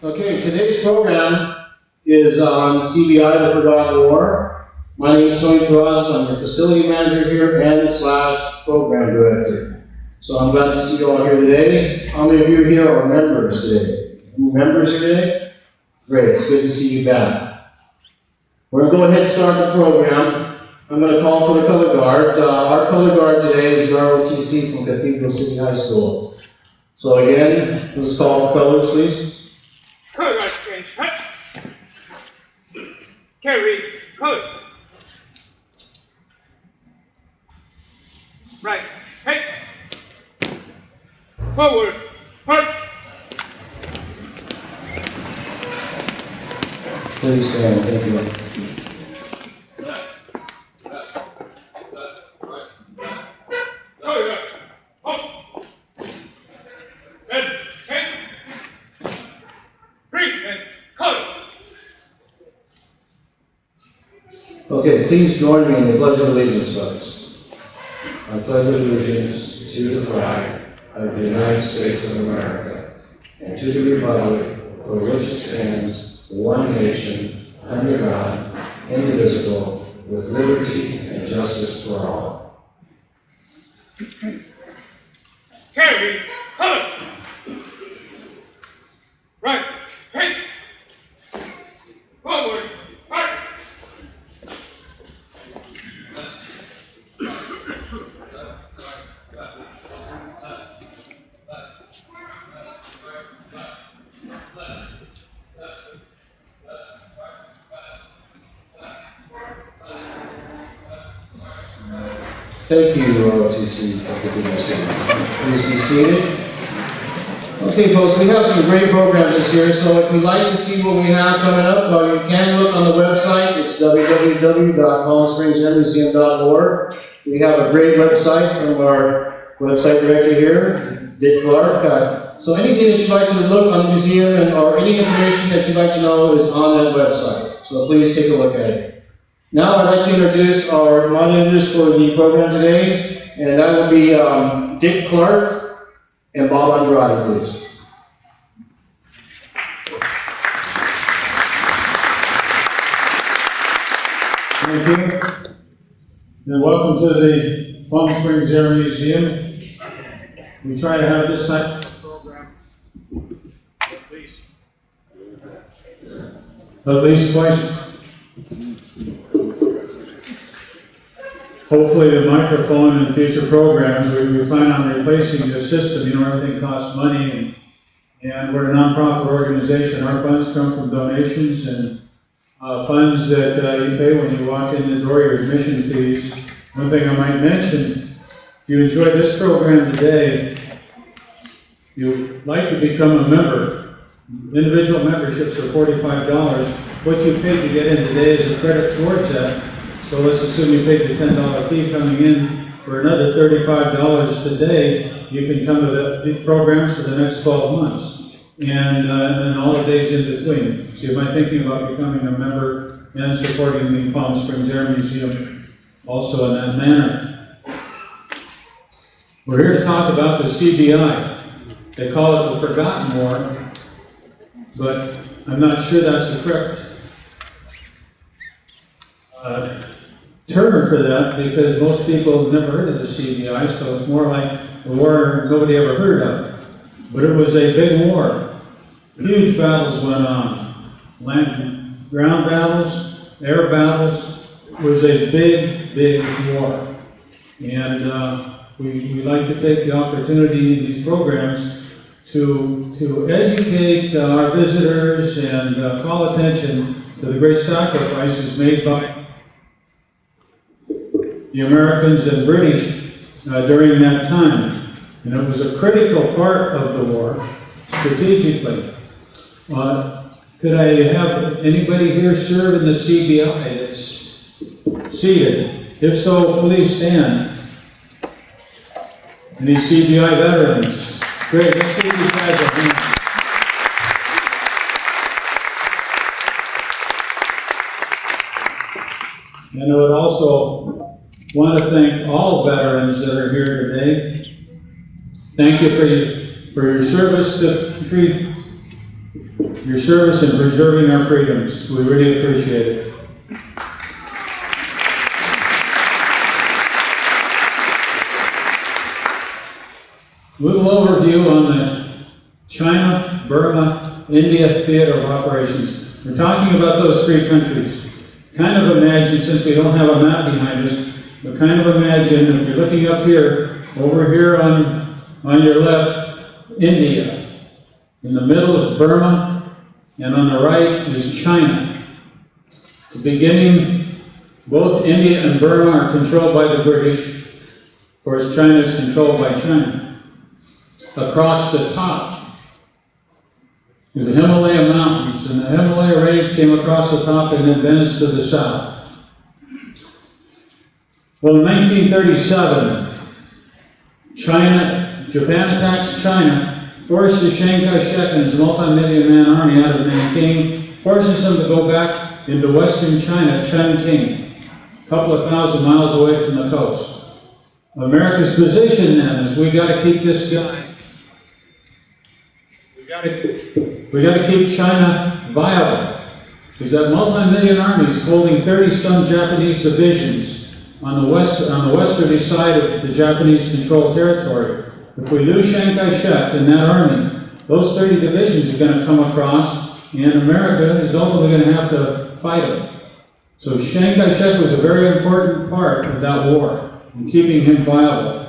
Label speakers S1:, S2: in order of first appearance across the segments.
S1: Okay, today's program is on CBI, the Forgotten War. My name is Tony Terrazas. I'm the facility manager here and / program director. So I'm glad to see you all here today. How many of you here are members today? Any members here today? Great, it's good to see you back. We're going to go ahead and start the program. I'm going to call for the color guard. Our color guard today is the ROTC from Cathedral City High School. So again, let's call for colors, please.
S2: Color guard change. Cut. Carry. Color. Right. Hey. Forward. Park.
S1: Please stand. Thank you. Okay, please join me in the Pledge of Allegiance, folks. I pledge allegiance to the flag of the United States of America and to the republic for which it stands, one nation, under God, indivisible, with liberty and justice for all.
S2: Carry. Color. Right. Hit. Forward. Park.
S1: Thank you, ROTC, for doing this. Please be seated. Okay, folks, we have some great programs this year, so if you'd like to see what we have coming up, well, you can look on the website. It's www.palmspringsmuseum.org. We have a great website from our website director here, Dick Clark. So anything that you'd like to look on the museum or any information that you'd like to know is on that website. So please take a look at it. Now I'd like to introduce our moderators for the program today, and that will be Dick Clark and Bob Andrade, please.
S3: Thank you, and welcome to the Palm Springs Air Museum. We try to have this type of program at least twice. Hopefully the microphone in future programs, we plan on replacing the system. You know, everything costs money, and we're a nonprofit organization. Our funds come from donations and funds that you pay when you walk in the door, your admission fees. One thing I might mention, if you enjoy this program today, if you'd like to become a member, individual memberships are $45. What you paid to get in today is a credit towards that. So let's assume you paid the $10 fee coming in for another $35 today. You can come to the programs for the next 12 months and all the days in between. So you might be thinking about becoming a member and supporting the Palm Springs Air Museum also in that manner. We're here to talk about the CBI. They call it the Forgotten War, but I'm not sure that's the correct term for that, because most people have never heard of the CBI, so it's more like a war nobody ever heard of. But it was a big war. Huge battles went on. Land, ground battles, air battles. It was a big, big war. And we like to take the opportunity in these programs to educate our visitors and call attention to the great sacrifices made by the Americans and British during that time. And it was a critical part of the war, strategically. Could I have anybody here serve in the CBI that's seated? If so, please stand. Any CBI veterans? Great, let's give these guys a hand. And I would also want to thank all veterans that are here today. Thank you for your service to country. your service in preserving our freedoms. We really appreciate it. Little overview on the China, Burma, India theater of operations. We're talking about those three countries. Kind of imagine, since we don't have a map behind us, but kind of imagine if you're looking up here, over here on your left, India. In the middle is Burma, and on the right is China. The beginning, both India and Burma are controlled by the British. Of course, China is controlled by China. Across the top is the Himalaya Mountains, and the Himalaya range came across the top and then bends to the south. Well, in 1937, Japan attacks China, forces Chiang Kai-shek and his multi-million-man army out of Nanking, forces them to go back into western China, Chongqing, a couple of thousand miles away from the coast. America's position then is we got to keep this guy. We got to keep China viable, because that multi-million army is holding 30-some Japanese divisions on the westerly side of the Japanese-controlled territory. If we lose Chiang Kai-shek and that army, those 30 divisions are going to come across, and America is ultimately going to have to fight them. So Chiang Kai-shek was a very important part of that war, in keeping him viable.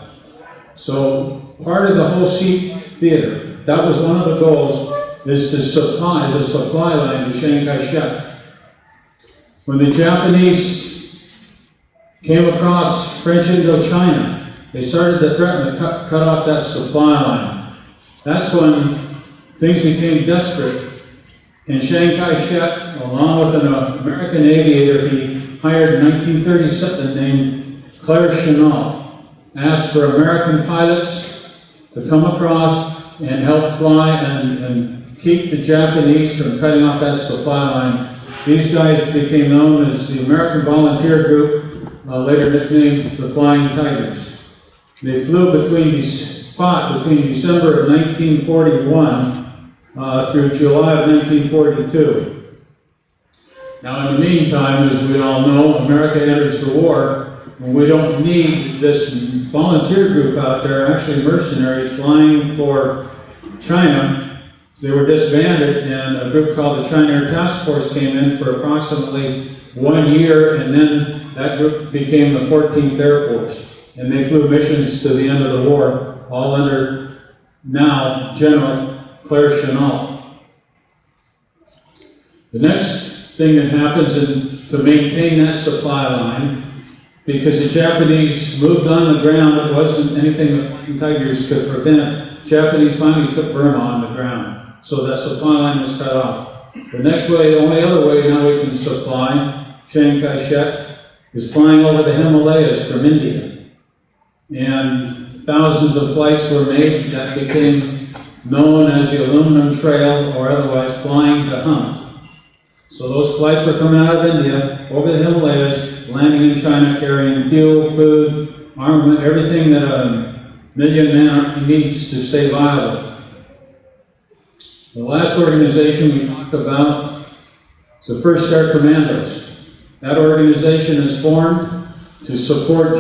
S3: So part of the whole Sea Theater, that was one of the goals, is to supply, as a supply line to Chiang Kai-shek. When the Japanese came across French Indochina, they started to threaten to cut off that supply line. That's when things became desperate. And Chiang Kai-shek, along with an American aviator he hired in 1937 named Claire Chennault, asked for American pilots to come across and help fly and keep the Japanese from cutting off that supply line. These guys became known as the American Volunteer Group, later nicknamed the Flying Tigers. They fought between December of 1941 through July of 1942. Now, in the meantime, as we all know, America enters the war, and we don't need this volunteer group out there, actually mercenaries flying for China. So they were disbanded, and a group called the China Air Task Force came in for approximately 1 year, and then that group became the 14th Air Force. And they flew missions to the end of the war, all under now General Claire Chennault. The next thing that happens to maintain that supply line, because the Japanese moved on the ground, it wasn't anything the Flying Tigers could prevent. Japanese finally took Burma on the ground, so that supply line was cut off. The next way, the only other way now we can supply Chiang Kai-shek is flying over the Himalayas from India. And thousands of flights were made that became known as the Aluminum Trail, or otherwise Flying to Hunt. So those flights were coming out of India, over the Himalayas, landing in China, carrying fuel, food, armament, everything that a million-man army needs to stay viable. The last organization we talk about is the First Air Commandos. That organization is formed to support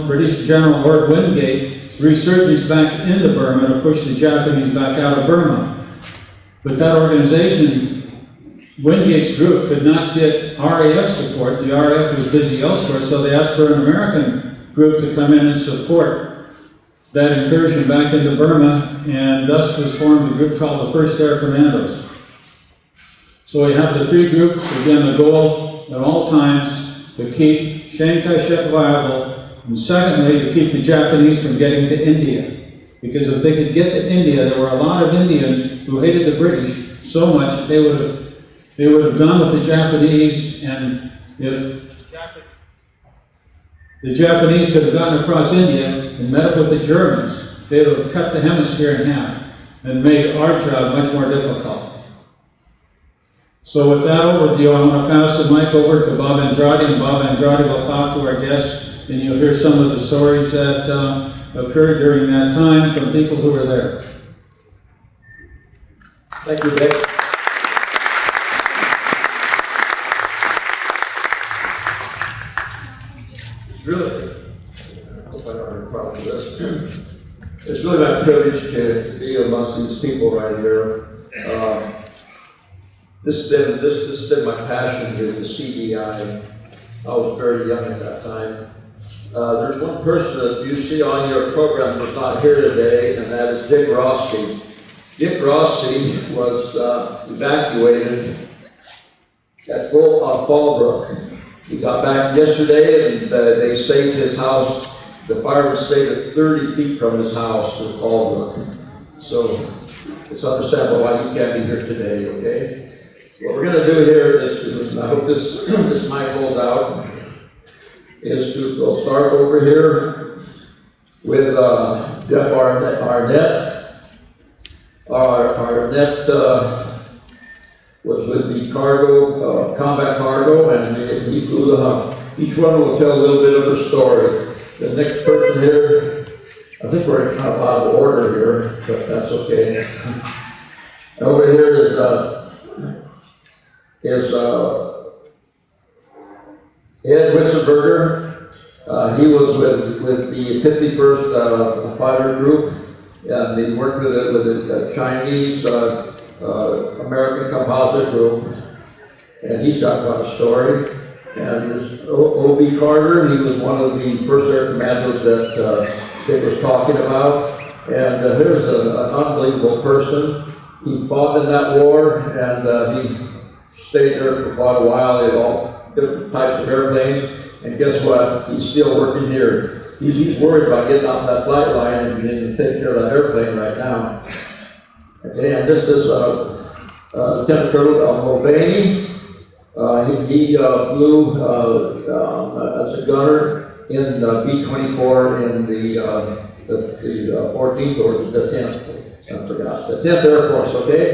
S3: British General Lord Wingate's resurgence back into Burma to push the Japanese back out of Burma. But that organization, Wingate's group, could not get RAF support. The RAF was busy elsewhere, so they asked for an American group to come in and support that incursion back into Burma, and thus was formed a group called the First Air Commandos. So we have the three groups, again, the goal at all times to keep Chiang Kai-shek viable, and secondly, to keep the Japanese from getting to India. Because if they could get to India, there were a lot of Indians who hated the British so much that they would have gone with the Japanese, and if the Japanese could have gotten across India and met up with the Germans, they would have cut the hemisphere in half and made our job much more difficult. So with that overview, I want to pass the mic over to Bob Andrade, and Bob Andrade will talk to our guests, and you'll hear some of the stories that occurred during that time from people who were there.
S4: Thank you, Dick. problem with this. It's really my privilege to be amongst these people right here. This has been my passion here, the CBI. I was very young at that time. There's one person that you see on your program who's not here today, and that is Dick Rossi. Dick Rossi was evacuated at Fallbrook. He got back yesterday, and they saved his house. The firemen stayed at 30 feet from his house in Fallbrook. So it's understandable why he can't be here today, okay? What we're going to do here is, I hope this mic holds out, is we'll start over here with Jeff Arnett. Arnett was with the cargo, combat cargo, and he flew the Hump. Each one will tell a little bit of their story. The next person here, I think we're kind of out of order here, but that's okay. Over here is Ed Witzenberger. He was with the 51st Fighter Group, and he worked with the Chinese American Composite Group, and he's got quite a story. And there's O.B. Carter. He was one of the First Air Commandos that Dick was talking about. And here's an unbelievable person. He fought in that war, and he stayed there for quite a while. They had all different types of airplanes. And guess what? He's still working here. He's worried about getting off that flight line and beginning to take care of that airplane right now. Okay, and this is Lieutenant Colonel Mulvaney. He flew as a gunner in the B-24 in the 14th or the 10th. I forgot. The 10th Air Force. Okay.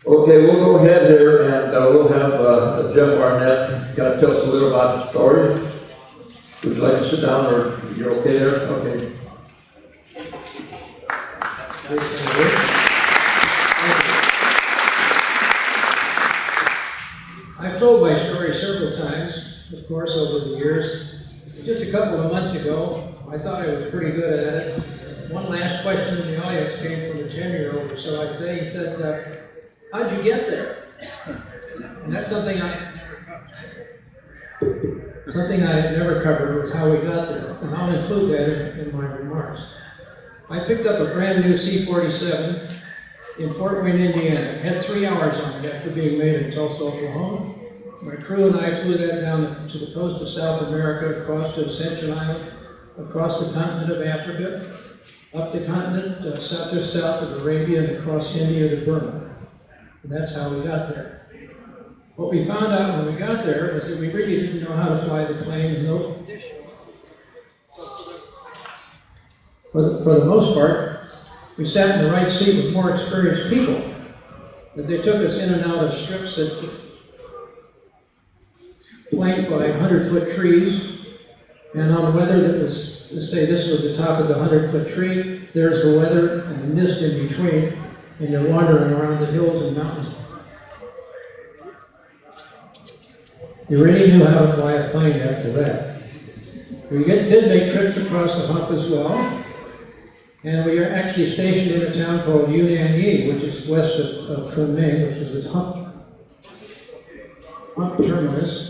S4: Okay, we'll go ahead here and we'll have Jeff Arnett kind of tell us a little about the story. Would you like to sit down, or you're okay there? Okay.
S5: I've told my story several times, of course, over the years. Just a couple of months ago, I thought I was pretty good at it. One last question in the audience came from a 10-year-old, or so I'd say. He said, how'd you get there? And that's something I had never covered, was how we got there. And I'll include that in my remarks. I picked up a brand new C-47 in Fort Wayne, Indiana. It had 3 hours on it after being made in Tulsa, Oklahoma. My crew and I flew that down to the coast of South America, across to Ascension Island, across the continent of Africa, up the continent, just south of Arabia, and across India to Burma. And that's how we got there. What we found out when we got there was that we really didn't know how to fly the plane in those conditions. For the most part, we sat in the right seat with more experienced people as they took us in and out of strips that flanked by 100-foot trees, and on weather that was, let's say this was the top of the 100-foot tree, there's the weather and the mist in between, and you're wandering around the hills and mountains. You really knew how to fly a plane after that. We did make trips across the Hump as well, and we are actually stationed in a town called Untitled, which is west of Kunming, which was the Hump terminus.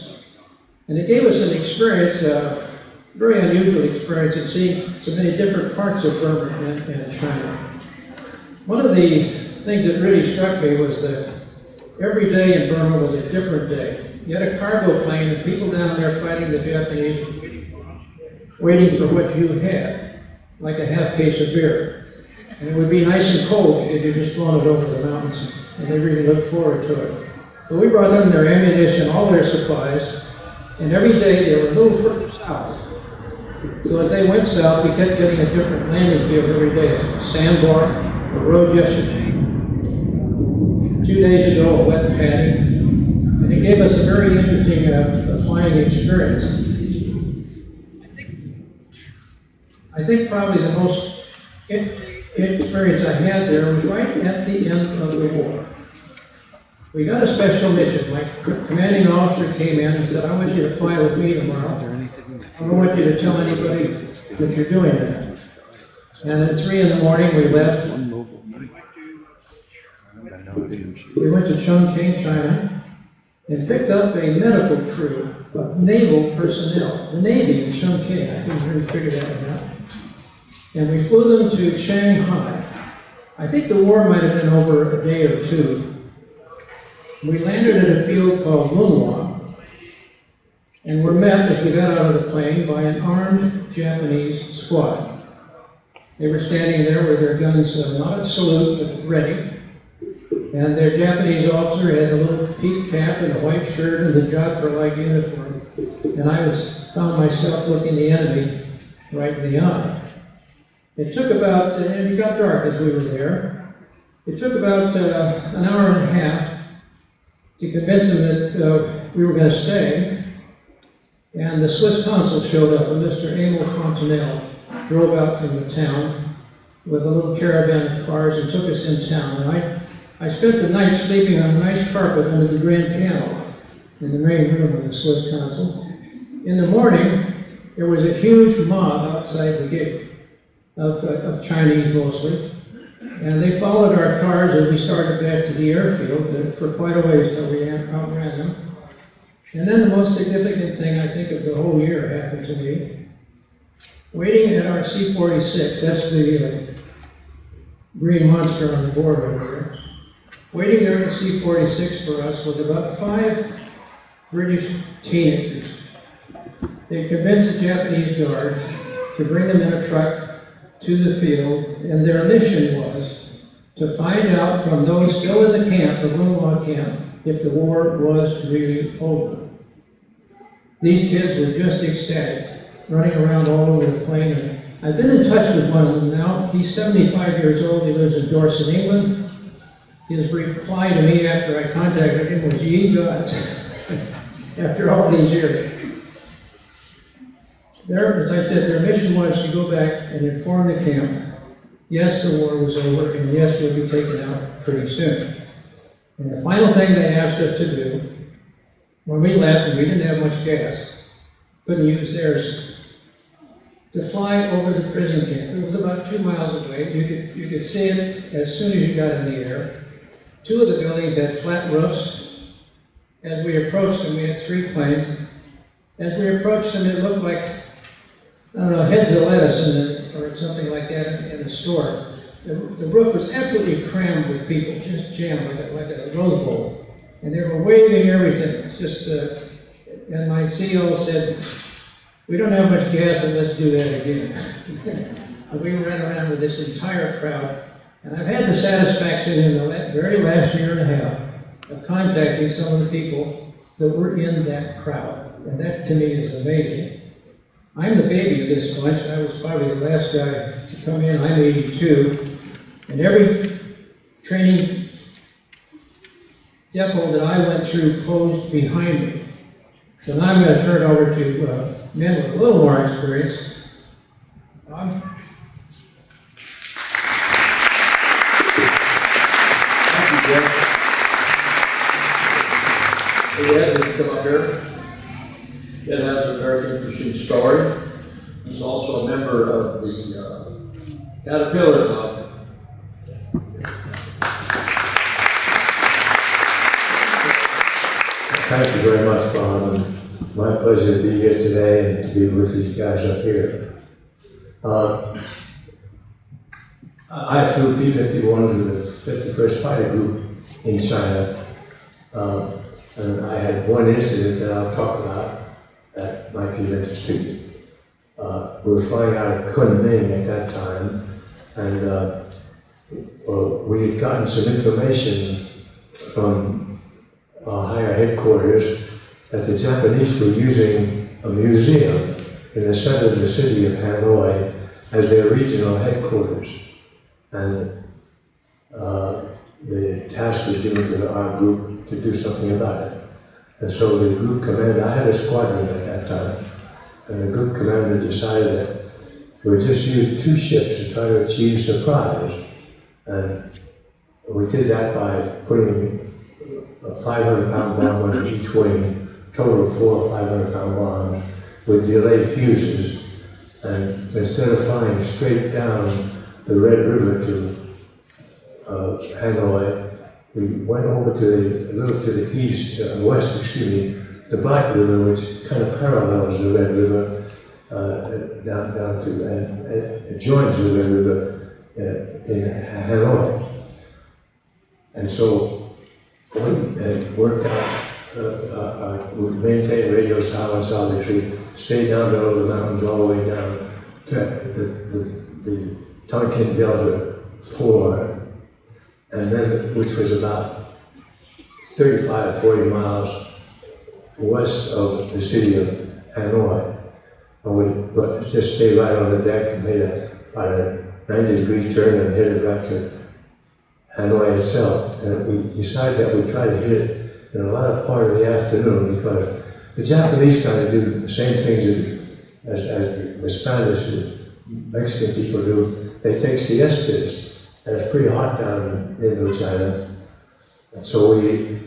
S5: And it gave us an experience, a very unusual experience, in seeing so many different parts of Burma and China. One of the things that really struck me was that every day in Burma was a different day. You had a cargo plane and people down there fighting the Japanese, waiting for what you had, like a half case of beer. And it would be nice and cold if you just flown it over the mountains, and they really looked forward to it. So we brought them their ammunition, all their supplies, and every day they were a little further south. So as they went south, we kept getting a different landing field every day. A sandbar, a road yesterday, 2 days ago a wet paddy, and it gave us a very interesting flying experience. I think probably the most experience I had there was right at the end of the war. We got a special mission. My commanding officer came in and said, I want you to fly with me tomorrow. I don't want you to tell anybody that you're doing that. And at 3 in the morning, we left. We went to Chongqing, China, and picked up a medical crew of naval personnel, the Navy in Chongqing. I couldn't really figure that one out. And we flew them to Shanghai. I think the war might have been over a day or two. We landed at a field called Lunwa, and were met as we got out of the plane by an armed Japanese squad. They were standing there with their guns not at salute, but ready. And their Japanese officer had the little peak cap and a white shirt and the jockey-like uniform. And I found myself looking the enemy right in the eye. It took about, and it got dark as we were there, it took about an hour and a half to convince them that we were going to stay. And the Swiss consul showed up, and Mr. Emil Fontenelle drove out from the town with a little caravan of cars and took us in town. And I spent the night sleeping on a nice carpet under the grand piano in the main room of the Swiss consul. In the morning, there was a huge mob outside the gate of Chinese mostly. And they followed our cars and we started back to the airfield for quite a ways till we outran them. And then the most significant thing I think of the whole year happened to me. Waiting at our C-46, that's the green monster on the board over there. Waiting there at the C-46 for us was about 5 British teenagers. They convinced the Japanese guards to bring them in a truck to the field, and their mission was to find out from those still in the camp, the Burma camp, if the war was really over. These kids were just ecstatic, running around all over the plane. And I've been in touch with one of them now. He's 75 years old. He lives in Dorset, England. His reply to me after I contacted him was, "Ye gods," after all these years. As I said, their mission was to go back and inform the camp, yes, the war was over, and yes, we'll be taken out pretty soon. And the final thing they asked us to do, when we left, and we didn't have much gas, couldn't use theirs, to fly over the prison camp. It was about 2 miles away. You could see it as soon as you got in the air. 2 of the buildings had flat roofs. As we approached them, we had 3 planes. As we approached them, it looked like, I don't know, heads of lettuce or something like that in the store. The roof was absolutely crammed with people, just jammed like a rose bowl. And they were waving everything. And my CEO said, "We don't have much gas, but let's do that again." And we ran around with this entire crowd. And I've had the satisfaction in the very last year and a half of contacting some of the people that were in that crowd. And that to me is amazing. I'm the baby of this bunch. I was probably the last guy to come in. I'm 82. And every training depot that I went through closed behind me. So now I'm going to turn it over to men with a little more experience. Thank
S4: you, Jeff. Hey, Ed, would you come up here? Ed has a very interesting story. He's also a member of the Caterpillar Club.
S6: Thank you very much, Bob. It's my pleasure to be here today and to be with these guys up here. I flew P-51 to the 51st Fighter Group in China, and I had one incident that I'll talk about that might be of interest to you. We were flying out of Kunming at that time, and we had gotten some information from higher headquarters that the Japanese were using a museum in the center of the city of Hanoi as their regional headquarters. And the task was given to our group to do something about it. And so the group commander, I had a squadron at that time, and the group commander decided that we would just use 2 ships to try to achieve surprise. And we did that by putting a 500-pound bomb under each wing, total of 400 or 500-pound bombs with delayed fuses. And instead of flying straight down the Red River to Hanoi, we went over to a little to the east, west, the Black River, which kind of parallels the Red River down to, and it joins the Red River in Hanoi. And so we had worked out, we maintained radio silence, obviously, stayed down below the mountains all the way down to the Tonkin Delta floor, and then, which was about 35, 40 miles west of the city of Hanoi. And we just stayed right on the deck and made about a 90-degree turn and headed right to Hanoi itself. And we decided that we'd try to hit it in a lot of part of the afternoon, because the Japanese kind of do the same things as the Spanish and Mexican people do. They take siestas, and it's pretty hot down in Indochina. And so we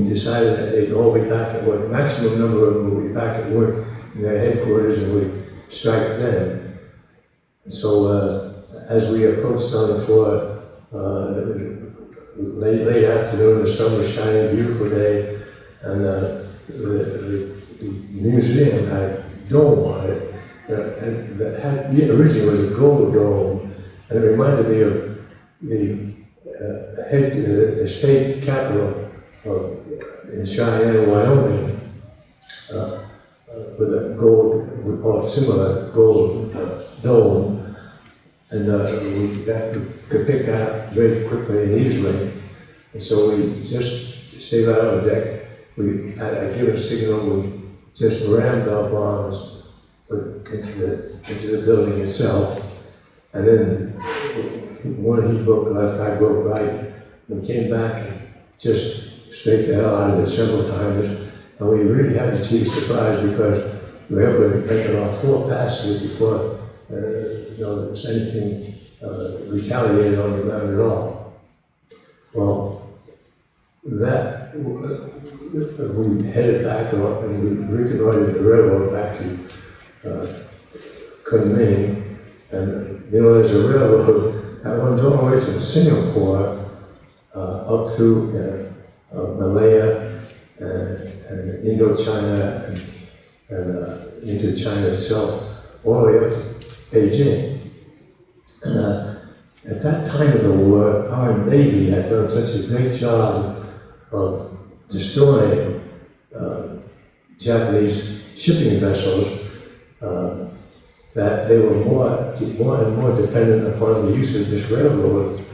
S6: decided that they'd all be back at work. Maximum number of them would be back at work in their headquarters, and we'd strike then. And so as we approached on the floor, late afternoon, the sun was shining, beautiful day, and the museum had a dome on it, and that originally was a gold dome, and it reminded me of the state capital in Cheyenne, Wyoming, with a gold, or similar gold dome. And we could pick that up very quickly and easily. And so we just stayed right on the deck. We had a given signal, we just rammed our bombs into the building itself. And then one he broke left, I broke right. We came back and just straight the hell out of it several times. And we really had a chief surprise, because we were able to make it off 4 passes before there was anything retaliated on the ground at all. Well, that we headed back and we reconnoitered the railroad back to Kunming, and there's a railroad that runs all the way from Singapore up through Malaya and Indochina and into China itself, all the way up to Beijing. And at that time of the war, our Navy had done such a great job of destroying Japanese shipping vessels that they were more and more dependent upon the use of this railroad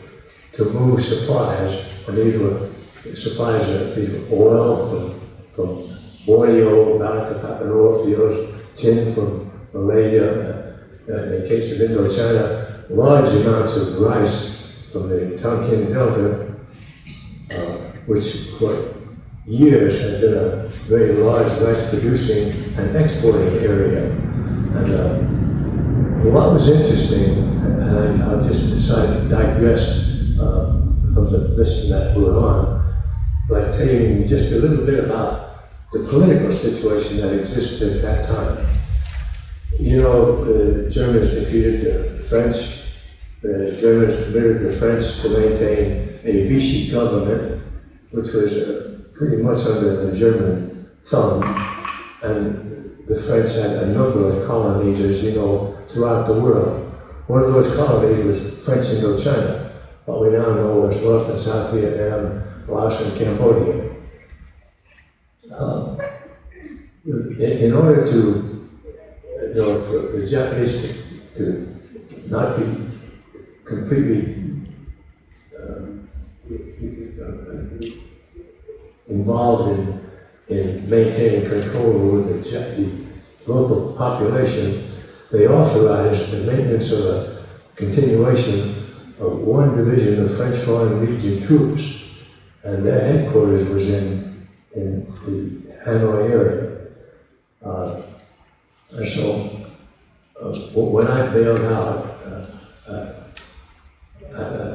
S6: to move supplies. And these were supplies, these were oil from Borneo, Balikpapan fields, tin from Malaysia. In the case of Indochina, large amounts of rice from the Tonkin Delta, which for years had been a very large rice producing and exporting area. And what was interesting, and I'll just digress from the mission that we're on, by telling you just a little bit about the political situation that existed at that time. The Germans defeated the French. The Germans permitted the French to maintain a Vichy government, which was pretty much under the German thumb. And the French had a number of colonies, as you know, throughout the world. One of those colonies was French Indochina, what we now know as North and South Vietnam, Laos, and Cambodia. In order to for the Japanese to not be completely involved in maintaining control over the local population, they authorized the maintenance of a continuation of one division of French Foreign Legion troops, and their headquarters was in the Hanoi area. And so, when I bailed out,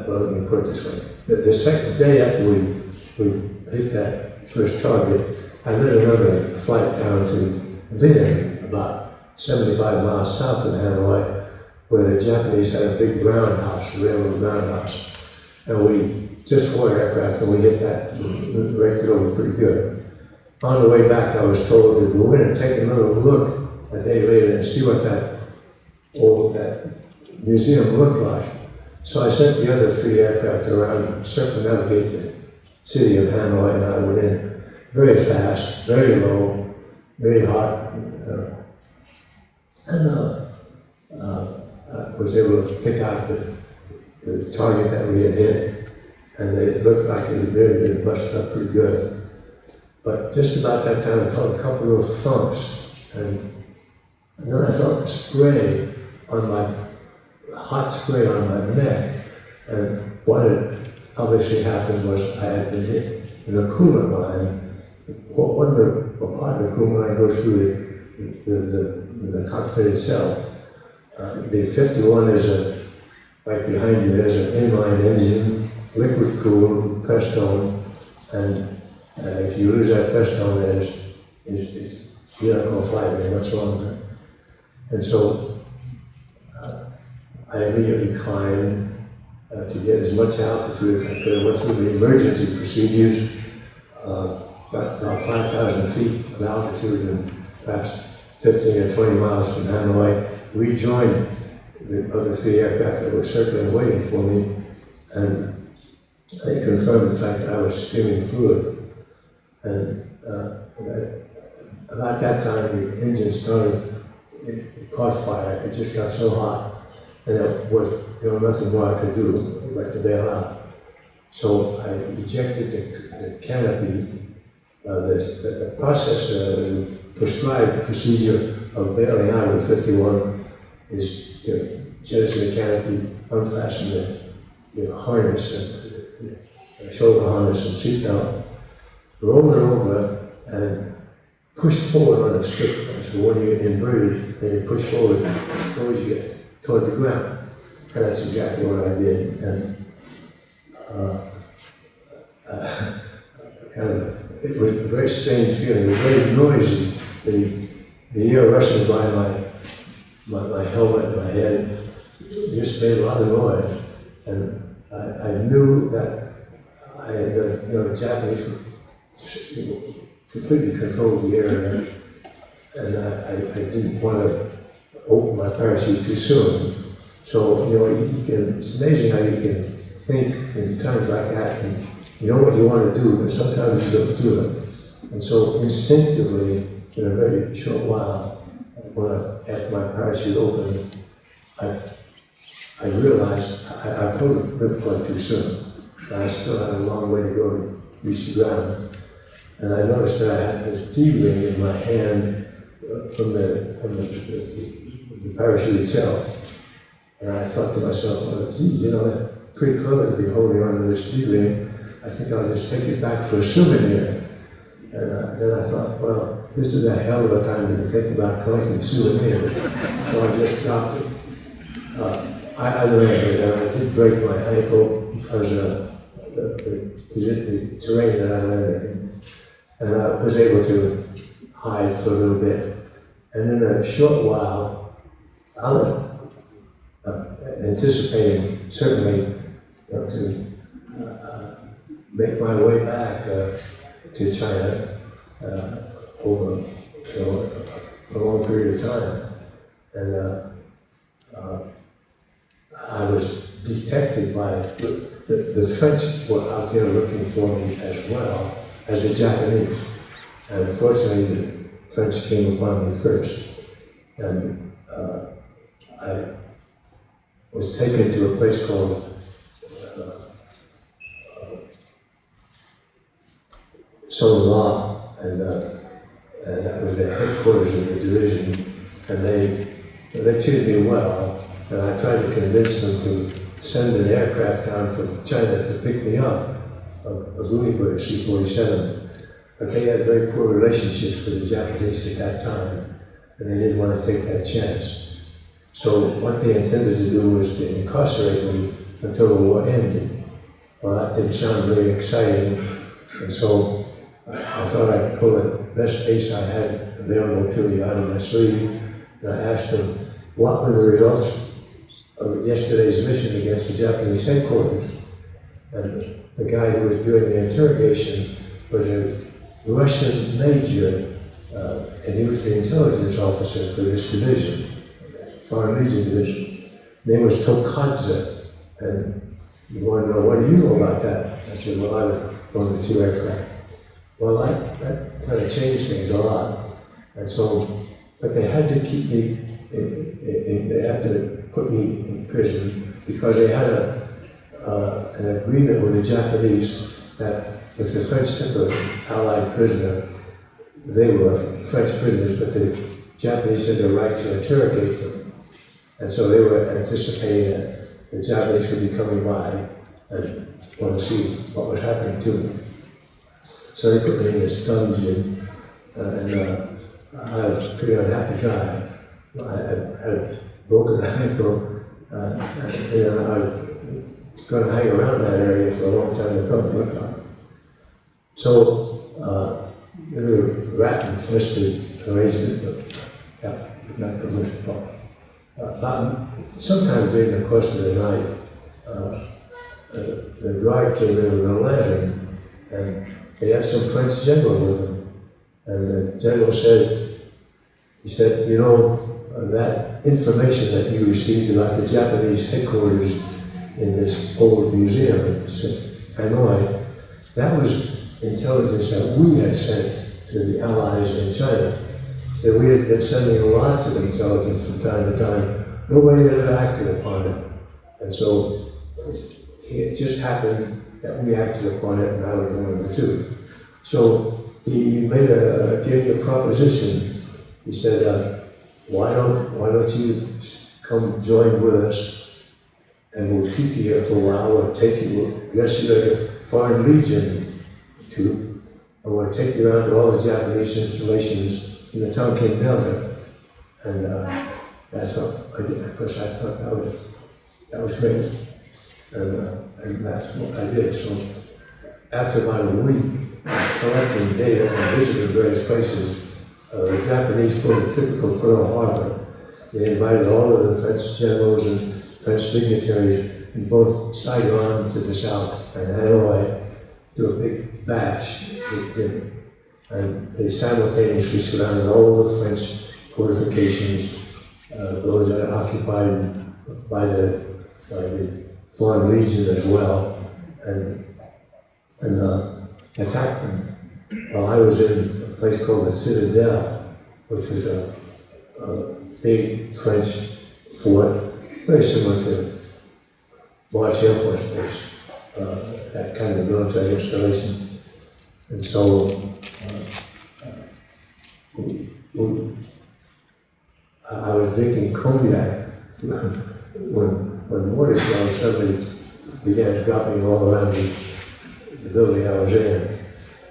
S6: well, let me put it this way. The second day after we hit that first target, I led another flight down to Vinh, about 75 miles south of Hanoi, where the Japanese had a big ground house, a railroad ground house. And we just 4 aircraft, and we hit that, raked it over pretty good. On the way back, I was told to go in and take another look a day later and see what that museum looked like. So I sent the other 3 aircraft around, circumnavigate the city of Hanoi, and I went in very fast, very low, very hot, I was able to pick out the target that we had hit, and it looked like it had really been busted up pretty good. But just about that time, I felt a couple of thumps, and then I felt a spray on hot spray on my neck, and what had obviously happened was I had been hit in a coolant line. A part of the coolant line goes through the cockpit itself. The 51 is right behind you, there's an inline engine, liquid cooled, pressed on, and if you lose that pressed on, you're not going to fly very much longer. And so I immediately climbed to get as much altitude as I could. I went through the emergency procedures, got about 5,000 feet of altitude and perhaps 15 or 20 miles from Hanoi, rejoined the other 3 aircraft that were circling waiting for me, and they confirmed the fact that I was steaming fluid. And about that time, the engine started, it caught fire, it just got so hot, and there was nothing more I could do but to bail out. So I ejected the canopy. The process, the prescribed procedure of bailing out of the 51 is to jettison the canopy, unfasten the harness, the shoulder harness and seatbelt, roll it over and push forward on a stick. So when you're inverted and you push forward, it throws you toward the ground. And that's exactly what I did. And it was a very strange feeling. It was very noisy. The air rushing by my helmet and my head just made a lot of noise. And I knew that the Japanese completely controlled the air, and I didn't want to open my parachute too soon. So, it's amazing how you can think in times like that, and you know what you want to do, but sometimes you don't do it. And so instinctively, in a very short while, when I had my parachute open, I realized I pulled the ripcord too soon. And I still had a long way to go to reach the ground. And I noticed that I had this D-ring in my hand from the parachute itself. And I thought to myself, well, geez, that's pretty clever to be holding on to this D-ring. I think I'll just take it back for a souvenir. And then I thought, well, this is a hell of a time to think about collecting souvenirs. So I just dropped it. I landed, and I did break my ankle because of the terrain that I landed in. And I was able to hide for a little bit. And in a short while, I was anticipating certainly to make my way back to China over a long period of time. And I was detected by the French were out there looking for me as well as the Japanese. And fortunately, the French came upon me first. And I was taken to a place called Son-La, and that was the headquarters of the division, and they treated me well, and I tried to convince them to send an aircraft down from China to pick me up, a Looney Bird C-47, but they had very poor relationships with the Japanese at that time, and they didn't want to take that chance. So what they intended to do was to incarcerate me until the war ended. Well, that didn't sound very exciting, and so I thought I'd pull the best ace I had available to me out of my sleeve, and I asked him what were the results of yesterday's mission against the Japanese headquarters. And the guy who was doing the interrogation was a Russian major, and he was the intelligence officer for this division, Foreign Legion Division. His name was Tokadze, and you want to know, what do you know about that? I said, well, I was one of the 2 aircraft. Well, that kind of changed things a lot. And so, but they had to keep me, they had to put me in prison because they had an agreement with the Japanese that if the French took an Allied prisoner, they were French prisoners, but the Japanese had the right to interrogate them. And so they were anticipating that the Japanese would be coming by and want to see what was happening to them. So they put me in this dungeon, and I was a pretty unhappy guy. I had a broken ankle, and I was going to hang around that area for a long time to come, looked like. So, it was a rat-infested arrangement, but yeah, not permitted at all. About sometime during the course of the night, the guard came in with a lantern, and they had some French general with them. And the general said, he said, you know, that information that you received about the Japanese headquarters in this old museum in Hanoi, that was intelligence that we had sent to the Allies in China. So we had been sending lots of intelligence from time to time. Nobody had ever acted upon it. And so it just happened that we acted upon it, and I was one of the 2. So he gave me a proposition. He said, why don't you come join with us, and we'll keep you here for a while. We'll dress you as a Foreign Legion troop, and we'll take you around to all the Japanese installations in the Tonkin Delta. And that's what I did. Of course, I thought that was great. And that's what I did. So after about a week collecting data and visiting various places, the Japanese pulled a typical Pearl Harbor. They invited all of the French generals and French dignitaries in both Saigon to the south and Hanoi to a big bash, big dinner. And they simultaneously surrounded all the French fortifications, those that are occupied by the Foreign Legion as well, and attacked them. Well, I was in a place called the Citadel, which was a big French fort, very similar to March Air Force Base, that kind of military installation. And so I was drinking cognac when water shells suddenly began dropping all around the building I was in.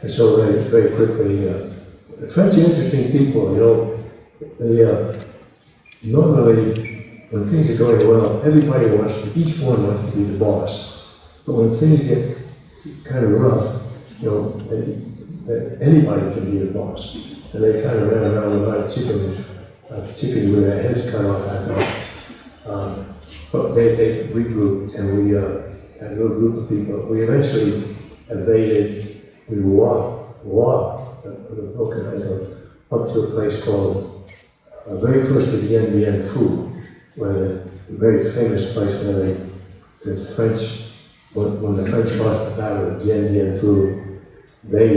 S6: And so very quickly, the French are interesting people, you know. They normally, when things are going well, each one wants to be the boss. But when things get kind of rough, you know, anybody can be the boss. And they kind of ran around with a lot of chickens with their heads cut off, I thought. But they regrouped, and we had a little group of people. We eventually evaded. We walked with a broken ankle up to a place called, very close to the Dien Phu, where the very famous place where the French, when the French lost the battle of Dien Phu, they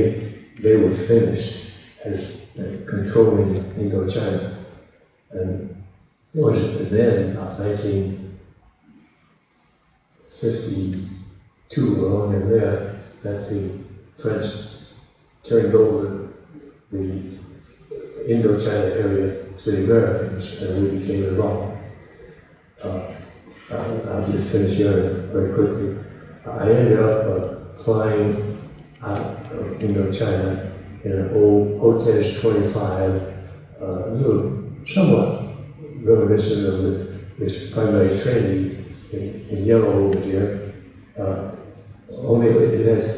S6: were finished as controlling Indochina. And it was then, about 1952, along in there, that the French turned over the Indochina area to the Americans, and we became involved. I'll just finish here very quickly. I ended up flying out of Indochina in an old Otes 25, somewhat reminiscent of this primary training in yellow over here. Only it had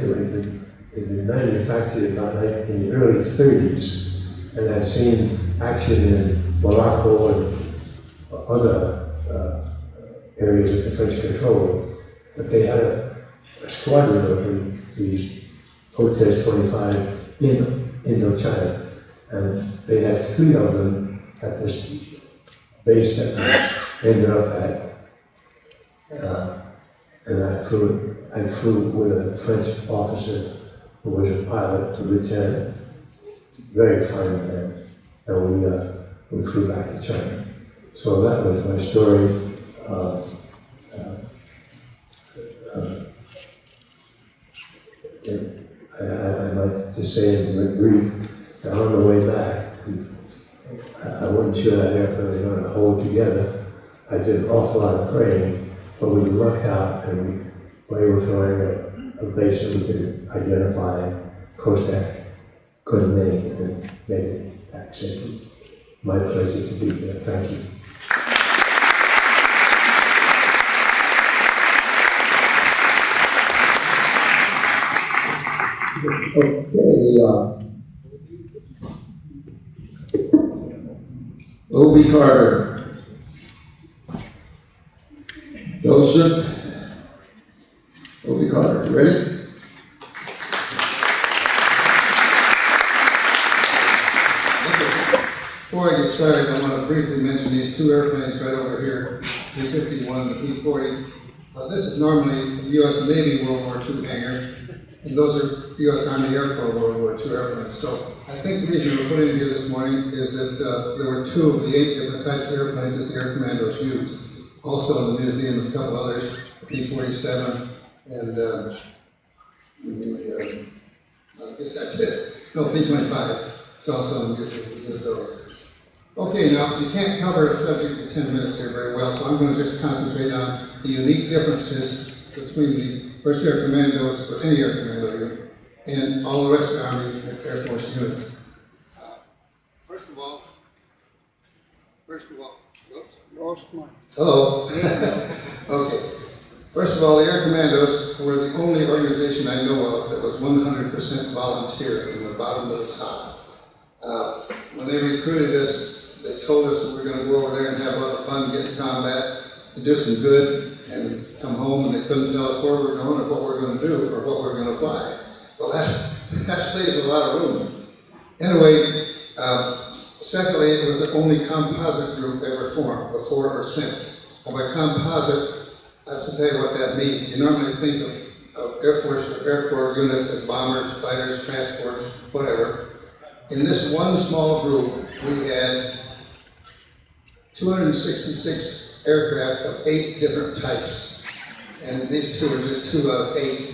S6: been manufactured about in the early 30s, and had seen action in Morocco and other areas that the French controlled. But they had a squadron of these OTS-25 in Indochina, and they had 3 of them at this base that we ended up at. And I flew with a French officer who was a pilot, a lieutenant, very fine man, and we flew back to China. So that was my story. I might just say in brief that on the way back, I wasn't sure that airplane was going to hold together. I did an awful lot of praying, but we lucked out and we were able to find a base that we could identify, COSTAC couldn't name, and made it back safely. My pleasure to be here. Thank you.
S4: Okay, O.B. Carter. Joseph. O.B. Carter, you ready?
S7: Before I get started, I want to briefly mention these 2 airplanes right over here, P-51 and P-40. This is normally U.S. Navy World War II hangar, and those are U.S. Army Air Corps World War II airplanes. So I think the reason we're putting in here this morning is that there were 2 of the 8 different types of airplanes that the Air Commandos used. Also in the museum is a couple others, the P-47 and I guess that's it. No, P-25. It's also in the museum, we use those. Okay, now you can't cover a subject in 10 minutes here very well, so I'm going to just concentrate on the unique differences between the First Air Commandos, or any Air Commando unit, and all the rest of the Army and Air Force units. First of all, oops. Hello. Okay. First of all, the Air Commandos were the only organization I know of that was 100% volunteer from the bottom to the top. When they recruited us, they told us that we were going to go over there and have a lot of fun, get in combat, and do some good, and come home, and they couldn't tell us where we were going or what we were going to do or what we were going to fly. Well, that leaves a lot of room. Anyway, secondly, it was the only composite group ever formed, before or since. And by composite, I have to tell you what that means. You normally think of Air Force or Air Corps units as bombers, fighters, transports, whatever. In this one small group, we had 266 aircraft of 8 different types. And these 2 are just 2 out of 8.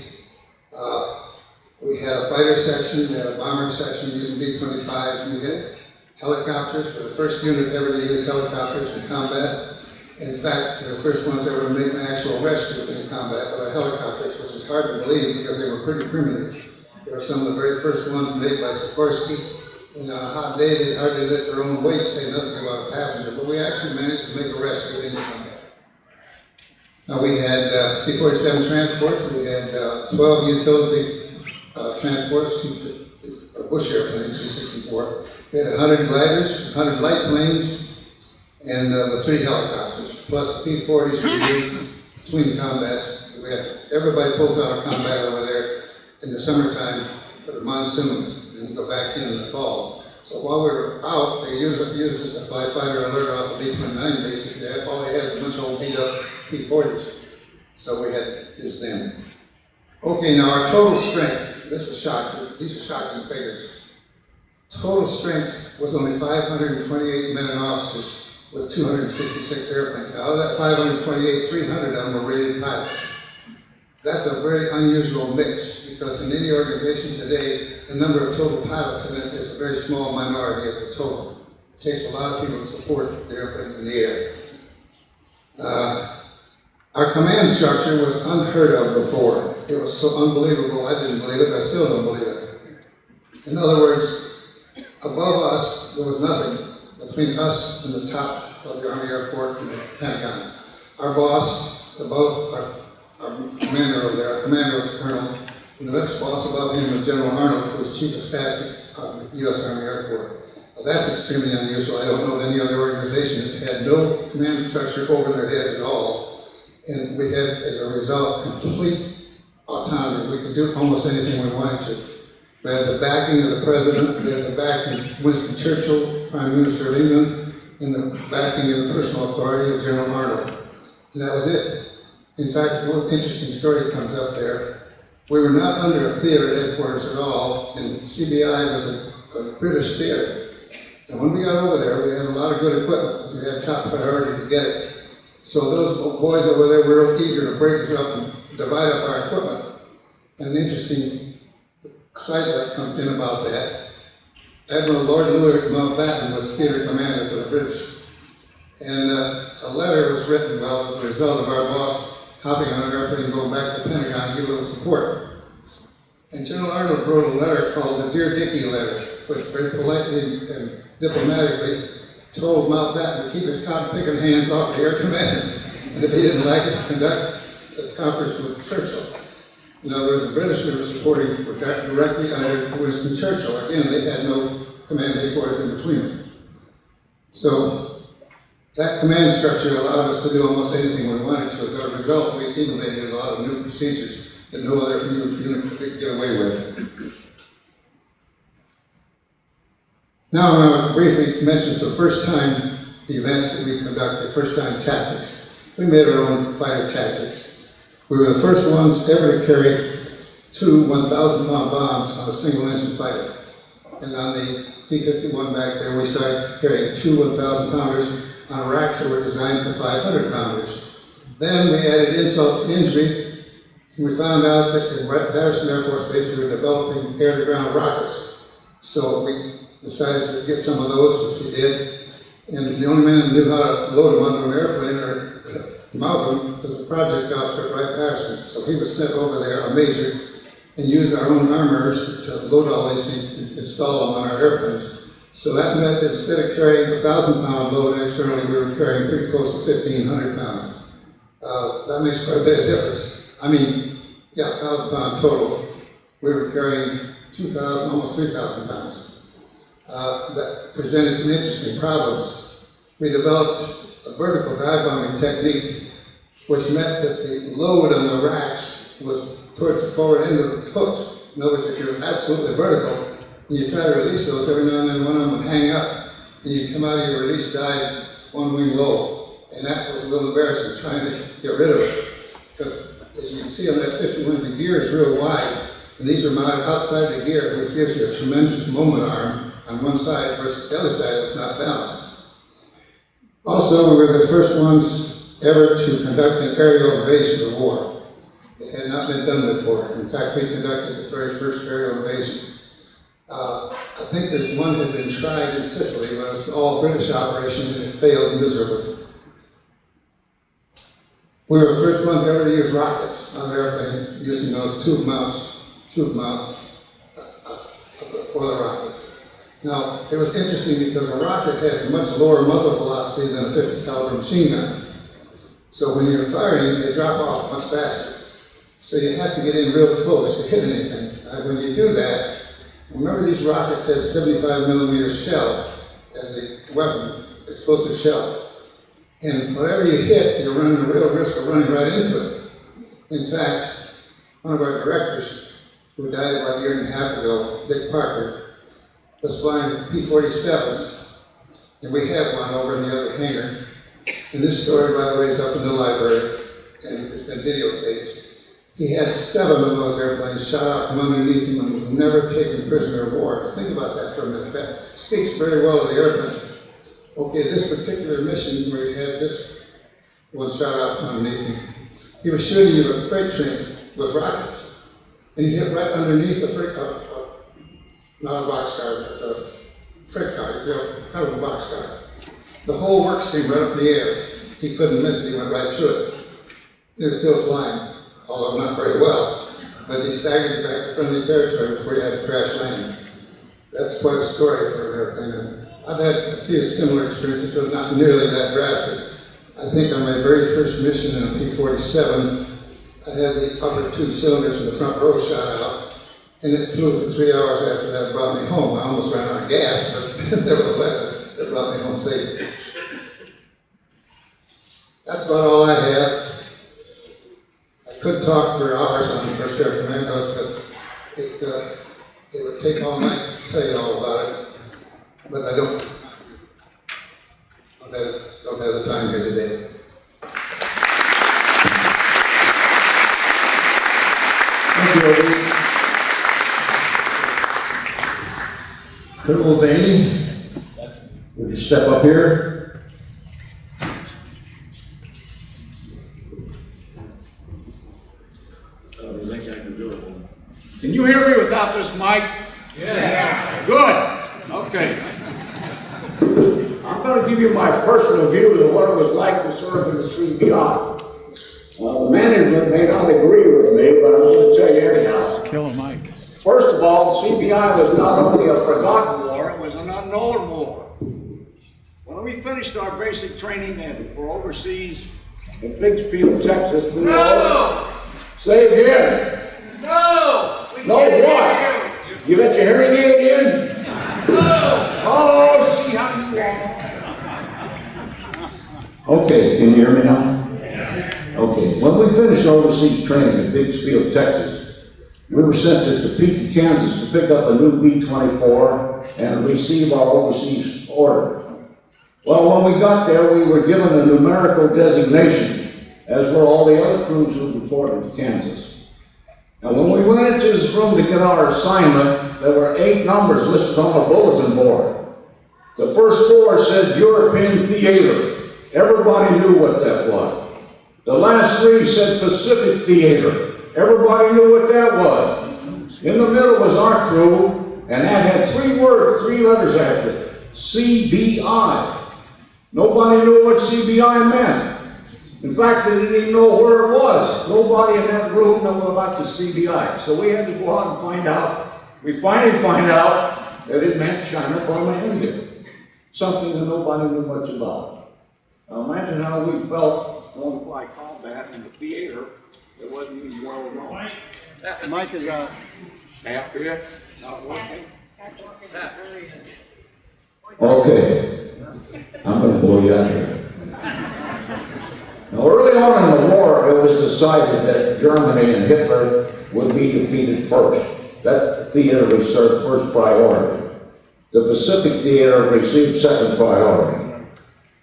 S7: We had a fighter section, we had a bomber section using B-25s, we had helicopters. For the first unit ever to use helicopters in combat. In fact, they're the first ones ever to make an actual rescue in combat with our helicopters, which is hard to believe because they were pretty primitive. They were some of the very first ones made by Sikorsky. And on a hot day, they'd hardly lift their own weight, say nothing about a passenger, but we actually managed to make a rescue in combat. Now we had C-47 transports, we had 12 utility transports, it's a Bush airplane, C-64. We had 100 gliders, 100 light planes, and the 3 helicopters, plus P-40s we used between combats. We had, everybody pulls out of combat over there in the summertime for the monsoons. And go back in the fall. So while we were out, they used us to fly fighter alert off of B-29 bases. All they had was a bunch of old beat up P-40s. So we had to use them. Okay, now our total strength, this was shocking. These are shocking figures. Total strength was only 528 men and officers with 266 airplanes. Out of that 528, 300 of them were rated pilots. That's a very unusual mix because in any organization today, the number of total pilots in it is a very small minority of the total. It takes a lot of people to support the airplanes in the air. Our command structure was unheard of before. It was so unbelievable, I didn't believe it, I still don't believe it. In other words, above us, there was nothing between us and the top of the Army Air Corps and the Pentagon. Our boss, above our commander over there, our commander was a colonel, and the next boss above him was General Arnold, who was Chief of Staff of the U.S. Army Air Corps. That's extremely unusual. I don't know of any other organization that's had no command structure over their heads at all. And we had, as a result, complete autonomy. We could do almost anything we wanted to. We had the backing of the president, we had the backing of Winston Churchill, Prime Minister of England, and the backing of the personal authority of General Arnold. And that was it. In fact, one interesting story comes up there. We were not under a theater headquarters at all, and CBI was a British theater. And when we got over there, we had a lot of good equipment, because we had top priority to get it. So those boys over there were real eager to break us up and divide up our equipment. And an interesting sidelight comes in about that. Admiral Lord Louis Mountbatten was theater commander for the British. And a letter was written, well, as a result of our boss hopping on an airplane and going back to the Pentagon to give a little support. And General Arnold wrote a letter called the Dear Dickie letter, which very politely and diplomatically told Mountbatten to keep his cotton-picking hands off the Air Commandos, and if he didn't like it, conduct a conference with Churchill. In other words, the British we were supporting were directly under Winston Churchill. Again, they had no command headquarters in between them. So that command structure allowed us to do almost anything we wanted to. As a result, we implemented a lot of new procedures that no other unit could get away with. Now I want to briefly mention some first-time events that we conducted, first-time tactics. We made our own fighter tactics. We were the first ones ever to carry 2 1,000-pound bombs on a single-engine fighter. And on the P-51 back there, we started carrying 2 1,000-pounders on racks that were designed for 500-pounders. Then we added insult to injury, and we found out that in Patterson Air Force Base we were developing air-to-ground rockets. So we decided to get some of those, which we did. And the only man who knew how to load them onto an airplane or mount them was a project officer at Wright Patterson. So he was sent over there, a major, and used our own armors to load all these things and install them on our airplanes. So that meant that instead of carrying a 1,000-pound load externally, we were carrying pretty close to 1,500 pounds. That makes quite a bit of difference. I mean, yeah, 1,000-pound total. We were carrying 2,000, almost 3,000 pounds. That presented some interesting problems. We developed a vertical dive bombing technique, which meant that the load on the racks was towards the forward end of the hooks. In other words, if you're absolutely vertical, and you try to release those, every now and then one of them would hang up, and you'd come out of your release dive one wing low. And that was a little embarrassing, trying to get rid of it. Because as you can see on that 51, the gear is real wide, and these are mounted outside the gear, which gives you a tremendous moment arm on one side versus the other side that's not balanced. Also, we were the first ones ever to conduct an aerial invasion of war. It had not been done before. In fact, we conducted the very first aerial invasion. I think there's one that had been tried in Sicily, but it was an all British operation and it failed miserably. We were the first ones ever to use rockets on an airplane using those tube mounts for the rockets. Now, it was interesting because a rocket has a much lower muzzle velocity than a 50 caliber machine gun. So when you're firing, they drop off much faster. So you have to get in real close to hit anything. When you do that, remember these rockets had 75mm shell as the weapon, explosive shell. And whatever you hit, you're running the real risk of running right into it. In fact, one of our directors, who died about a year and a half ago, Dick Parker, was flying P-47s, and we have one over in the other hangar. And this story, by the way, is up in the library, and it's been videotaped. He had 7 of those airplanes shot out from underneath him and was never taken prisoner of war. Now think about that for a minute. That speaks very well of the airplane. Okay, this particular mission where he had this one shot out from underneath him, he was shooting at a freight train with rockets, and he hit right underneath the freight car. Not a boxcar, but a freight car, kind of a boxcar. The whole works came right up in the air. He couldn't miss it, he went right through it. He was still flying, although not very well, but he staggered back to friendly territory before he had to crash land. That's quite a story for an airplane. I've had a few similar experiences, but not nearly that drastic. I think on my very first mission in a P-47, I had the upper 2 cylinders in the front row shot out, and it flew for 3 hours after that. It brought me home. I almost ran out of gas, but nevertheless, it brought me home safely. That's about all I have. I could talk for hours on the First Air Commandos, but it would take all night to tell you all about it. But I don't have the time here today.
S4: Thank you, Eddie. Colonel Bailey, would you step up here?
S8: Can you hear me without this mic? Yeah. Good. Okay. I'm going to give you my personal view of what it was like to serve in the CBI. The management may not agree with me, but I'm going to tell you anyhow.
S3: Kill a mic.
S8: First of all, the CBI was not only a forgotten war, it was an unknown war. When we finished our basic training and were overseas in Biggsfield, Texas, we were Say again.
S2: No!
S8: No what? You got your hearing aid in?
S2: No!
S8: Oh, see how you are. Okay, can you hear me now? Okay, when we finished overseas training in Biggsfield, Texas, we were sent to Topeka, Kansas to pick up a new B-24 and receive our overseas order. Well, when we got there, we were given a numerical designation, as were all the other crews who reported to Kansas. And when we went into this room to get our assignment, there were 8 numbers listed on the bulletin board. The first 4 said European Theater. Everybody knew what that was. The last 3 said Pacific Theater. Everybody knew what that was. In the middle was our crew, and that had 3 letters after it. CBI. Nobody knew what CBI meant. In fact, they didn't even know where it was. Nobody in that room knew about the CBI. So we had to go out and find out. We finally find out that it meant China, Burma, India. Something that nobody knew much about. Now imagine how we felt going to fly combat in the theater that wasn't even well known.
S7: The mic is out.
S8: Half here, not working.
S4: Okay, I'm going to blow you out here. Now, early on in the war, it was decided that Germany and Hitler would be defeated first. That theater received first priority. The Pacific Theater received second priority.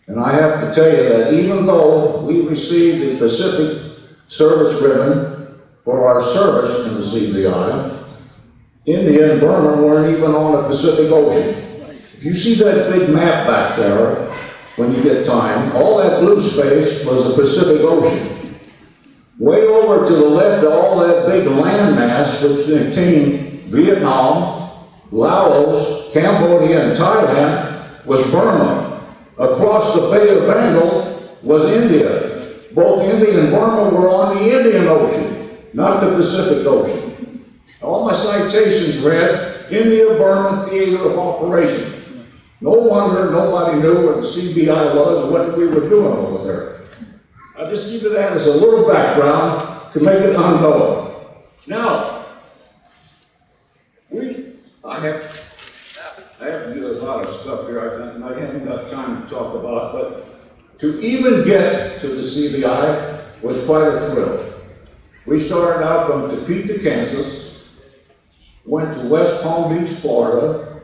S4: And I have to tell you that even though we received the Pacific Service Ribbon for our service in the CBI, India and Burma weren't even on the Pacific Ocean. If you see that big map back there, when you get time, all that blue space was the Pacific Ocean. Way over to the left of all that big landmass, which contained Vietnam, Laos, Cambodia, and Thailand, was Burma. Across the Bay of Bengal was India. Both India and Burma were on the Indian Ocean, not the Pacific Ocean. All my citations read, India, Burma, Theater of Operations. No wonder nobody knew what the CBI was and what we were doing over there. I'll just give you that as a little background to make it unknown. Now, I have to do a lot of stuff here I haven't got time to talk about, but to even get to the CBI was quite a thrill. We started out from Topeka, Kansas, went to West Palm Beach, Florida,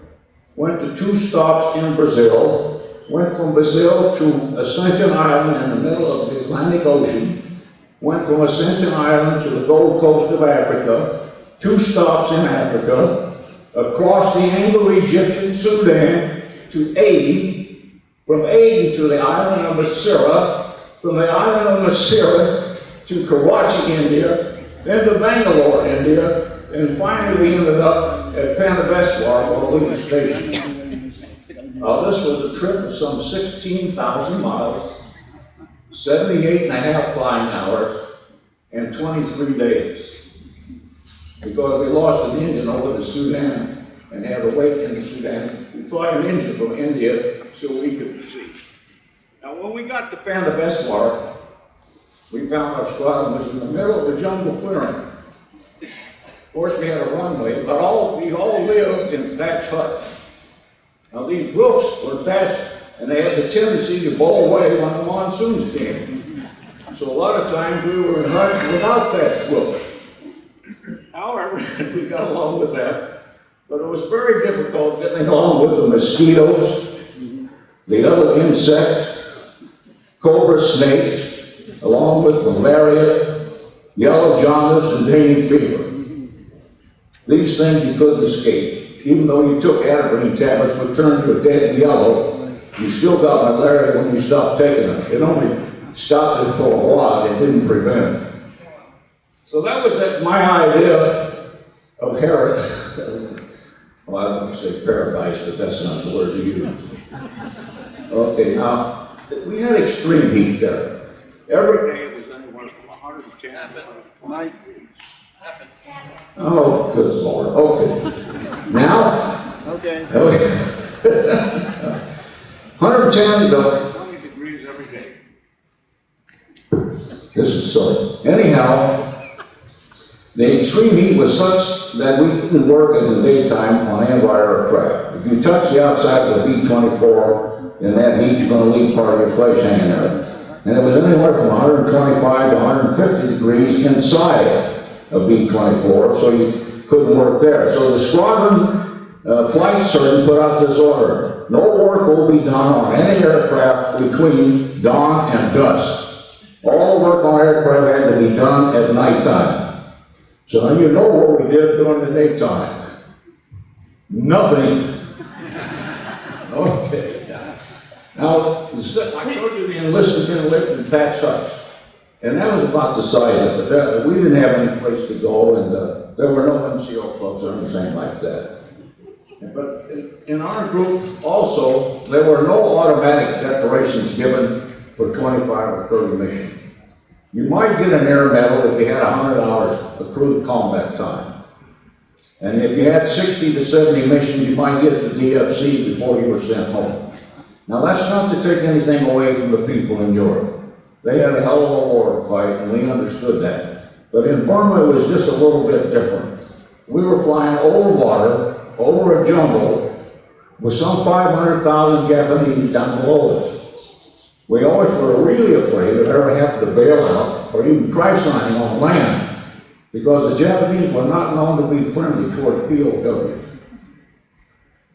S4: went to 2 stops in Brazil, went from Brazil to Ascension Island in the middle of the Atlantic Ocean, went from Ascension Island to the Gold Coast of Africa, 2 stops in Africa, across the Anglo-Egyptian Sudan to Aden, from Aden to the island of Masira, from the island of Masira to Karachi, India, then to Bangalore, India, and finally we ended up at Panaveswar, where we were stationed. This was a trip of some 16,000 miles, 78.5 flying hours, and 23 days. Because we lost an engine over the Sudan and had to wait in the Sudan. We fly an engine from India so we could see. Now when we got to Panaveswar, we found our squadron was in the middle of the jungle clearing.
S8: Of course, we had a runway, but we all lived in thatch huts. Now, these roofs were thatched, and they had the tendency to blow away when the monsoons came. So a lot of times we were in huts without thatch roofs. However, we got along with that, but it was very difficult getting along with the mosquitoes, the other insects, cobra snakes, along with malaria, yellow jaundice, and dengue fever. These things you couldn't escape. Even though you took Atterbury tablets would turn you a dead yellow, you still got malaria when you stopped taking them. It only stopped it for a while, it didn't prevent it. So that was my idea of heresy. Well, I wouldn't say paradise, but that's not the word to use. Okay, now, we had extreme heat there. Every day it was anywhere from 110 to 90 degrees. Oh, good Lord, okay. Now? Okay. 110 to 20 degrees every day. This is silly. Anyhow, the extreme heat was such that we couldn't work in the daytime on any of our aircraft. If you touch the outside of the B-24 in that heat, you're going to leave part of your flesh hanging there. And it was anywhere from 125 to 150 degrees inside of B-24, so you couldn't work there. So the squadron flight surgeon put out this order: no work will be done on any aircraft between dawn and dusk. All work on aircraft had to be done at nighttime. So now you know what we did during the daytime. Nothing. Okay. Now, I showed you the enlisted men lived in thatch huts. And that was about the size of it. We didn't have any place to go, and there were no NCO clubs or anything like that. But in our group also, there were no automatic decorations given for 25 or 30 missions. You might get an air medal if you had 100 hours accrued combat time. And if you had 60 to 70 missions, you might get the DFC before you were sent home. Now, that's not to take anything away from the people in Europe. They had a hell of a war to fight, and we understood that. But in Burma, it was just a little bit different. We were flying over water, over a jungle, with some 500,000 Japanese down below us. We always were really afraid of ever having to bail out or even try signing on land, because the Japanese were not known to be friendly towards POW.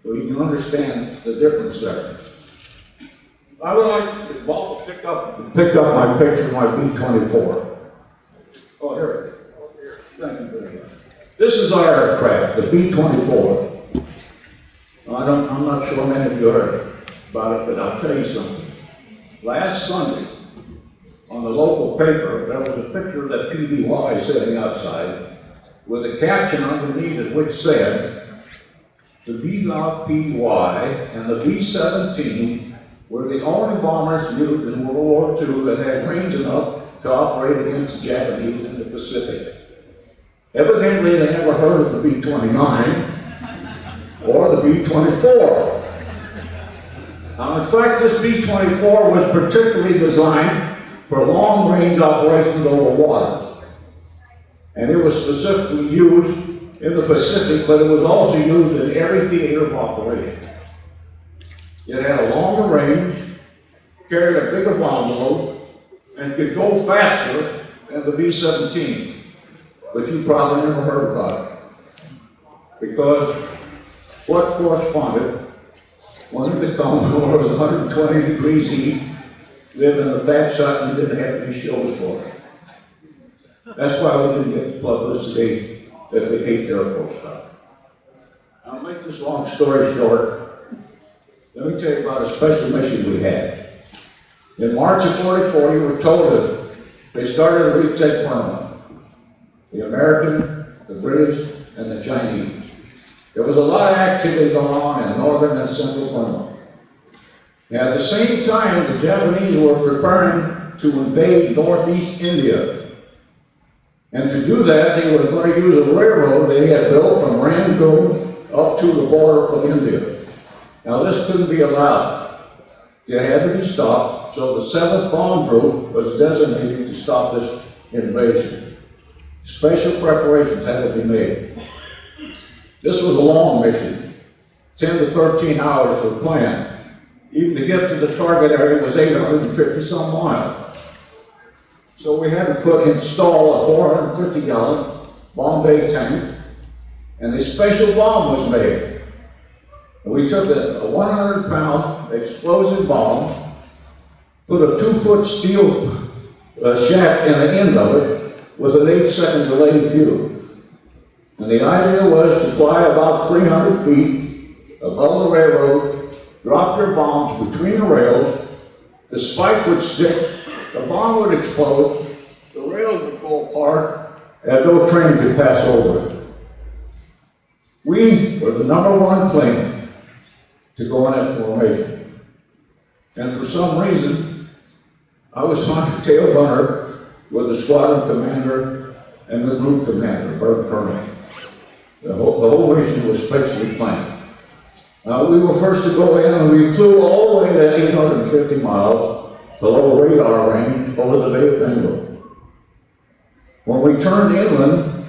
S8: So you can understand the difference there. I would like to pick up my picture of my B-24. Oh, here it is. Thank you very much. This is our aircraft, the B-24. I'm not sure many of you heard about it, but I'll tell you something. Last Sunday, on the local paper, there was a picture of that PBY sitting outside with a caption underneath it which said, the B-PY and the B-17 were the only bombers used in World War II that had range enough to operate against the Japanese in the Pacific. Evidently, they never heard of the B-29 or the B-24. Now, in fact, this B-24 was particularly designed for long-range operations over water. And it was specifically used in the Pacific, but it was also used in every theater of operation. It had a longer range, carried a bigger bomb load, and could go faster than the B-17. But you probably never heard about it. Because what corresponded wanted to come where it was 120 degrees heat, lived in a thatch hut, and didn't have any shows for it. That's why we didn't get the publicity that the 8th Air Force got. I'll make this long story short. Let me tell you about a special mission we had. In March of '44, you were told that they started to retake Burma. The American, the British, and the Chinese. There was a lot of activity going on in northern and central Burma. And at the same time, the Japanese were preparing to invade northeast India. And to do that, they were going to use a railroad they had built from Rangoon up to the border of India. Now, this couldn't be allowed. It had to be stopped, so the 7th Bomb Group was designated to stop this invasion. Special preparations had to be made. This was a long mission, 10 to 13 hours were planned. Even to get to the target area was 850 some miles. So we had to install a 450-gallon bomb bay tank, and a special bomb was made. And we took a 100-pound explosive bomb, put a 2-foot steel shaft in the end of it with an 8-second delayed fuse. And the idea was to fly about 300 feet above the railroad, drop your bombs between the rails, the spike would stick, the bomb would explode, the rails would go apart, and no train could pass over it. We were the #1 plane to go in that formation. And for some reason, I was on the tail gunner with the squadron commander and the group commander, Bert Colonel. The whole mission was specially planned. We were first to go in, and we flew all the way to 850 miles below radar range over the Bay of Bengal. When we turned inland,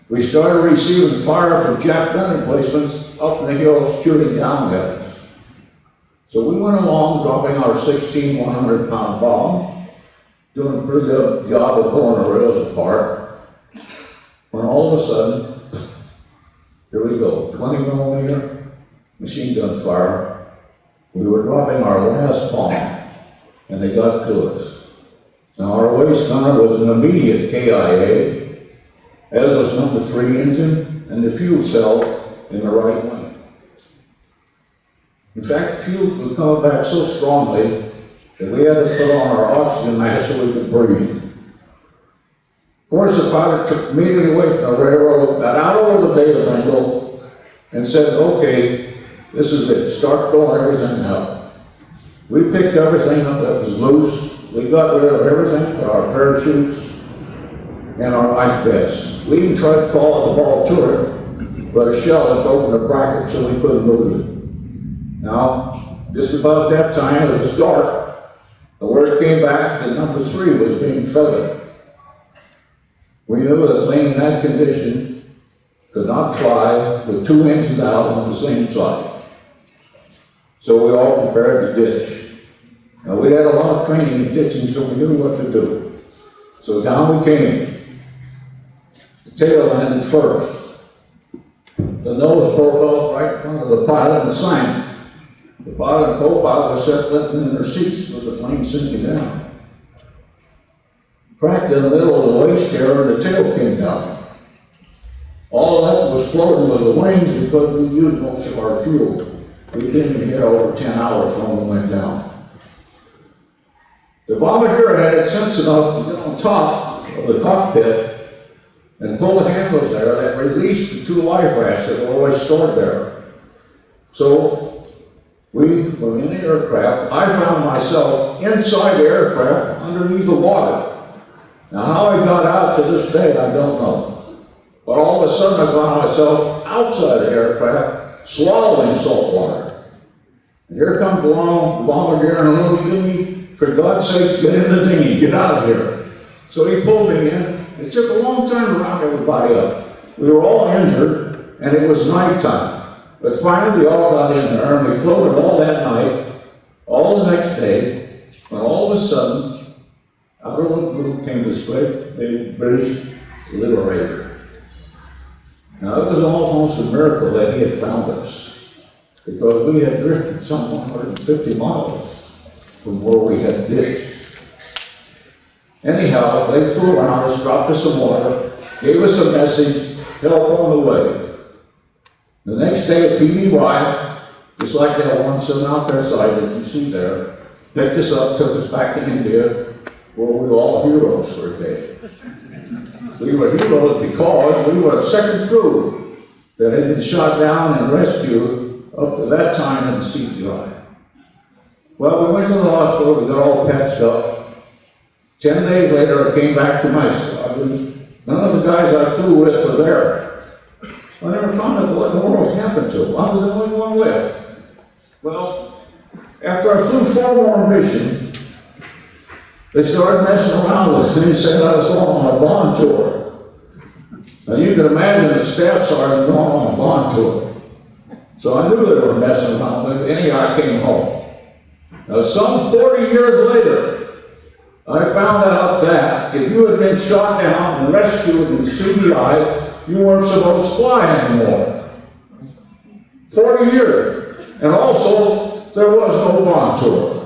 S8: we started receiving fire from Jap gun emplacements up in the hills shooting down at us. So we went along dropping our 16 100-pound bomb, doing a pretty good job of blowing the rails apart, when all of a sudden, here we go, 20mm machine gun fire. We were dropping our last bomb, and they got to us. Now our waist gunner was an immediate KIA, as was number 3 engine and the fuel cell in the right wing. In fact, fuel was coming back so strongly that we had to put on our oxygen mask so we could breathe. Of course, the pilot took immediately away from the railroad, got out over the Bay of Bengal, and said, okay, this is it, start throwing everything out. We picked everything up that was loose. We got rid of everything but our parachutes and our life vests. We even tried to call the ball turret, but a shell had broken the bracket so we couldn't lose it. Now, just about that time, it was dark. The word came back that number 3 was being feathered. We knew that a plane in that condition could not fly with 2 engines out on the same side. So we all prepared to ditch. Now we had a lot of training in ditching, so we knew what to do. So down we came. The tail landed first. The nose broke off right in front of the pilot and sank. The pilot and co-pilot were set lifting in their seats with the plane sinking down. Cracked in the middle of the waist here, and the tail came down. All left was floating was the wings because we used most of our fuel. We didn't even get over 10 hours when we went down. The bombardier had sense enough to get on top of the cockpit and pull the handles there that released the 2 life rafts that were always stored there. So we were in the aircraft. I found myself inside the aircraft underneath the water. Now, how I got out to this day, I don't know. But all of a sudden, I found myself outside the aircraft, swallowing salt water. And here comes along the bombardier and little Jimmy, for God's sakes, get in the dinghy, get out of here. So he pulled me in. It took a long time to round everybody up. We were all injured, and it was nighttime. But finally, we all got in there, and we floated all that night, all the next day, when all of a sudden, out of the blue came this great big British Liberator. Now it was almost a miracle that he had found us, because we had drifted some 150 miles from where we had ditched. Anyhow, they flew around us, dropped us some water, gave us a message, help on the way. The next day at PBI, just like that one sitting out their side that you see there, picked us up, took us back to India, where we were all heroes for a day. We were heroes because we were the second crew that had been shot down and rescued up to that time in the CBI. Well, we went to the hospital, we got all patched up. 10 days later, I came back to my squadron. None of the guys I flew with were there. I never found out what in the world happened to them. I was the only one left. Well, after I flew 4 more missions, they started messing around with me and said I was going on a bond tour. Now you can imagine a staff sergeant going on a bond tour. So I knew they were messing around with me. Anyhow, I came home. Now some 40 years later, I found out that if you had been shot down and rescued in CBI, you weren't supposed to fly anymore. 40 years. And also, there was no bond tour.